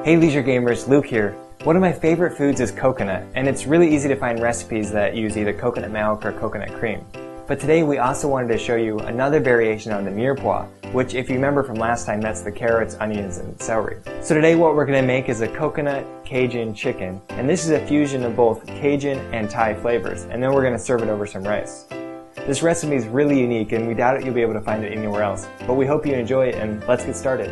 Hey Leisure Gamers, Luke here. One of my favorite foods is coconut, and it's really easy to find recipes that use either coconut milk or coconut cream. But today we also wanted to show you another variation on the mirepoix, which if you remember from last time, that's the carrots, onions, and celery. So today what we're going to make is a coconut Cajun chicken, and this is a fusion of both Cajun and Thai flavors, and then we're going to serve it over some rice. This recipe is really unique, and we doubt you'll be able to find it anywhere else, but we hope you enjoy it, and let's get started.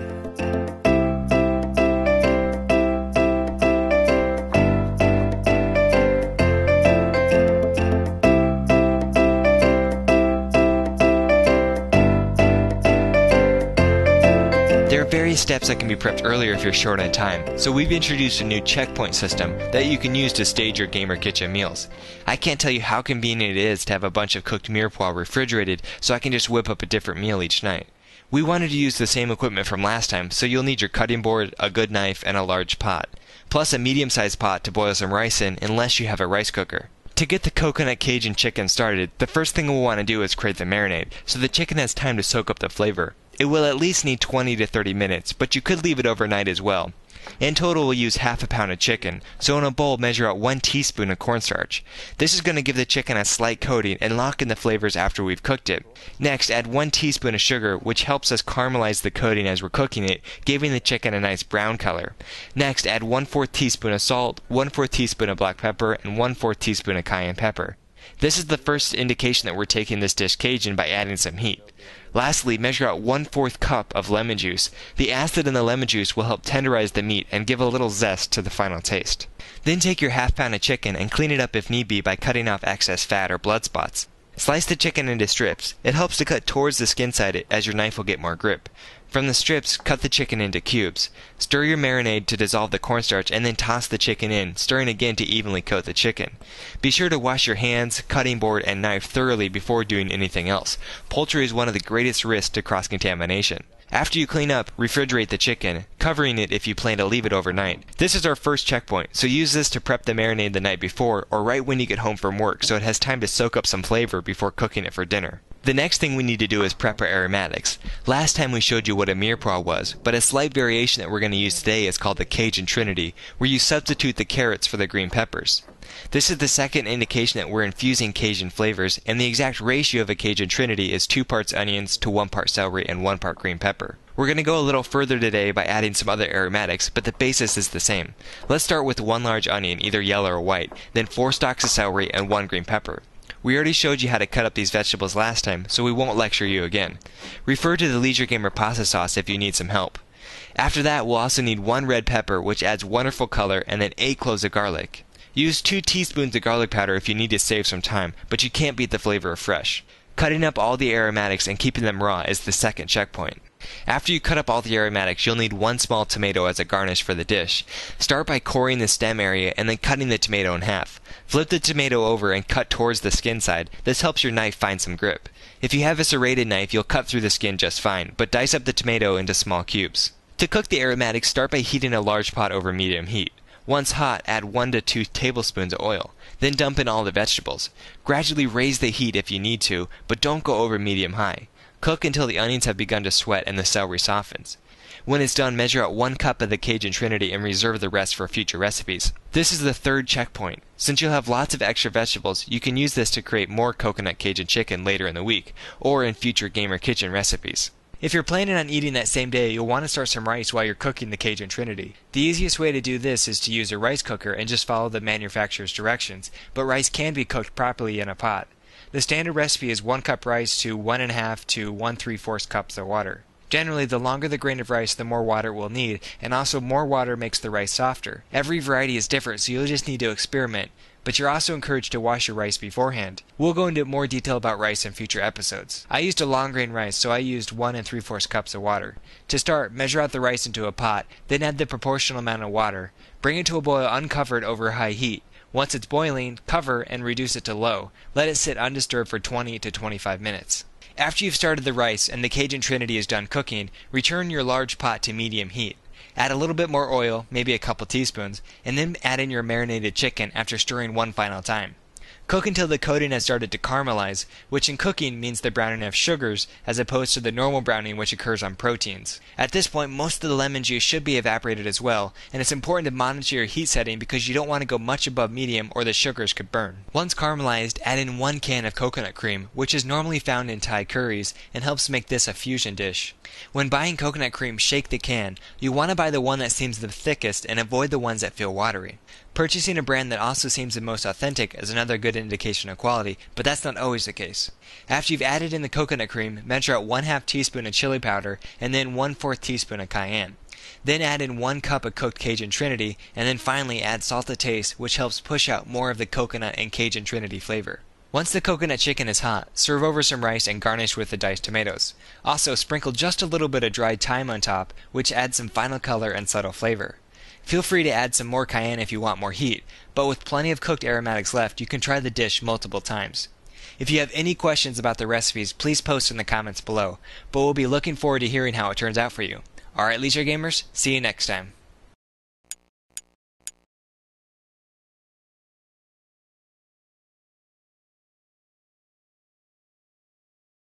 There are various steps that can be prepped earlier if you're short on time, so we've introduced a new checkpoint system that you can use to stage your GamerKitchen meals. I can't tell you how convenient it is to have a bunch of cooked mirepoix refrigerated so I can just whip up a different meal each night. We wanted to use the same equipment from last time, so you'll need your cutting board, a good knife, and a large pot, plus a medium-sized pot to boil some rice in unless you have a rice cooker. To get the coconut Cajun chicken started, the first thing we'll want to do is create the marinade, so the chicken has time to soak up the flavor. It will at least need 20 to 30 minutes, but you could leave it overnight as well. In total, we'll use half a pound of chicken, so in a bowl measure out 1 teaspoon of cornstarch. This is going to give the chicken a slight coating and lock in the flavors after we've cooked it. Next, add 1 teaspoon of sugar, which helps us caramelize the coating as we're cooking it, giving the chicken a nice brown color. Next, add 1/4 teaspoon of salt, 1/4 teaspoon of black pepper, and 1/4 teaspoon of cayenne pepper. This is the first indication that we're taking this dish Cajun by adding some heat. Lastly, measure out 1/4 cup of lemon juice. The acid in the lemon juice will help tenderize the meat and give a little zest to the final taste. Then take your half pound of chicken and clean it up if need be by cutting off excess fat or blood spots. Slice the chicken into strips. It helps to cut towards the skin side as your knife will get more grip. From the strips, cut the chicken into cubes. Stir your marinade to dissolve the cornstarch and then toss the chicken in, stirring again to evenly coat the chicken. Be sure to wash your hands, cutting board, and knife thoroughly before doing anything else. Poultry is one of the greatest risks to cross-contamination. After you clean up, refrigerate the chicken, covering it if you plan to leave it overnight. This is our first checkpoint, so use this to prep the marinade the night before or right when you get home from work so it has time to soak up some flavor before cooking it for dinner. The next thing we need to do is prep our aromatics. Last time we showed you what a mirepoix was, but a slight variation that we're going to use today is called the Cajun Trinity, where you substitute the carrots for the green peppers. This is the second indication that we're infusing Cajun flavors, and the exact ratio of a Cajun Trinity is 2 parts onions to 1 part celery and 1 part green pepper. We're going to go a little further today by adding some other aromatics, but the basis is the same. Let's start with 1 large onion, either yellow or white, then 4 stalks of celery and 1 green pepper. We already showed you how to cut up these vegetables last time, so we won't lecture you again. Refer to the Leisure Gamer pasta sauce if you need some help. After that, we'll also need 1 red pepper, which adds wonderful color, and then 8 cloves of garlic. Use 2 teaspoons of garlic powder if you need to save some time, but you can't beat the flavor of fresh. Cutting up all the aromatics and keeping them raw is the second checkpoint. After you cut up all the aromatics, you'll need 1 small tomato as a garnish for the dish. Start by coring the stem area and then cutting the tomato in half. Flip the tomato over and cut towards the skin side. This helps your knife find some grip. If you have a serrated knife, you'll cut through the skin just fine, but dice up the tomato into small cubes. To cook the aromatics, start by heating a large pot over medium heat. Once hot, add 1 to 2 tablespoons of oil. Then dump in all the vegetables. Gradually raise the heat if you need to, but don't go over medium-high. Cook until the onions have begun to sweat and the celery softens. When it's done, measure out 1 cup of the Cajun Trinity and reserve the rest for future recipes. This is the third checkpoint. Since you'll have lots of extra vegetables, you can use this to create more coconut Cajun chicken later in the week, or in future GamerKitchen recipes. If you're planning on eating that same day, you'll want to start some rice while you're cooking the Cajun Trinity. The easiest way to do this is to use a rice cooker and just follow the manufacturer's directions, but rice can be cooked properly in a pot. The standard recipe is 1 cup rice to 1½ to 1¾ cups of water. Generally, the longer the grain of rice, the more water it will need, and also more water makes the rice softer. Every variety is different, so you'll just need to experiment, but you're also encouraged to wash your rice beforehand. We'll go into more detail about rice in future episodes. I used a long grain rice, so I used 1¾ cups of water. To start, measure out the rice into a pot, then add the proportional amount of water. Bring it to a boil uncovered over high heat. Once it's boiling, cover and reduce it to low. Let it sit undisturbed for 20 to 25 minutes. After you've started the rice and the Cajun Trinity is done cooking, return your large pot to medium heat. Add a little bit more oil, maybe a couple teaspoons, and then add in your marinated chicken after stirring 1 final time. Cook until the coating has started to caramelize, which in cooking means the browning of sugars as opposed to the normal browning which occurs on proteins. At this point, most of the lemon juice should be evaporated as well, and it's important to monitor your heat setting because you don't want to go much above medium or the sugars could burn. Once caramelized, add in 1 can of coconut cream, which is normally found in Thai curries and helps make this a fusion dish. When buying coconut cream, shake the can. You want to buy the one that seems the thickest and avoid the ones that feel watery. Purchasing a brand that also seems the most authentic is another good indication of quality, but that's not always the case. After you've added in the coconut cream, measure out 1/2 teaspoon of chili powder and then 1/4 teaspoon of cayenne. Then add in 1 cup of cooked Cajun Trinity, and then finally add salt to taste, which helps push out more of the coconut and Cajun Trinity flavor. Once the coconut chicken is hot, serve over some rice and garnish with the diced tomatoes. Also, sprinkle just a little bit of dried thyme on top, which adds some final color and subtle flavor. Feel free to add some more cayenne if you want more heat, but with plenty of cooked aromatics left, you can try the dish multiple times. If you have any questions about the recipes, please post in the comments below, but we'll be looking forward to hearing how it turns out for you. Alright, Leisure Gamers, see you next time.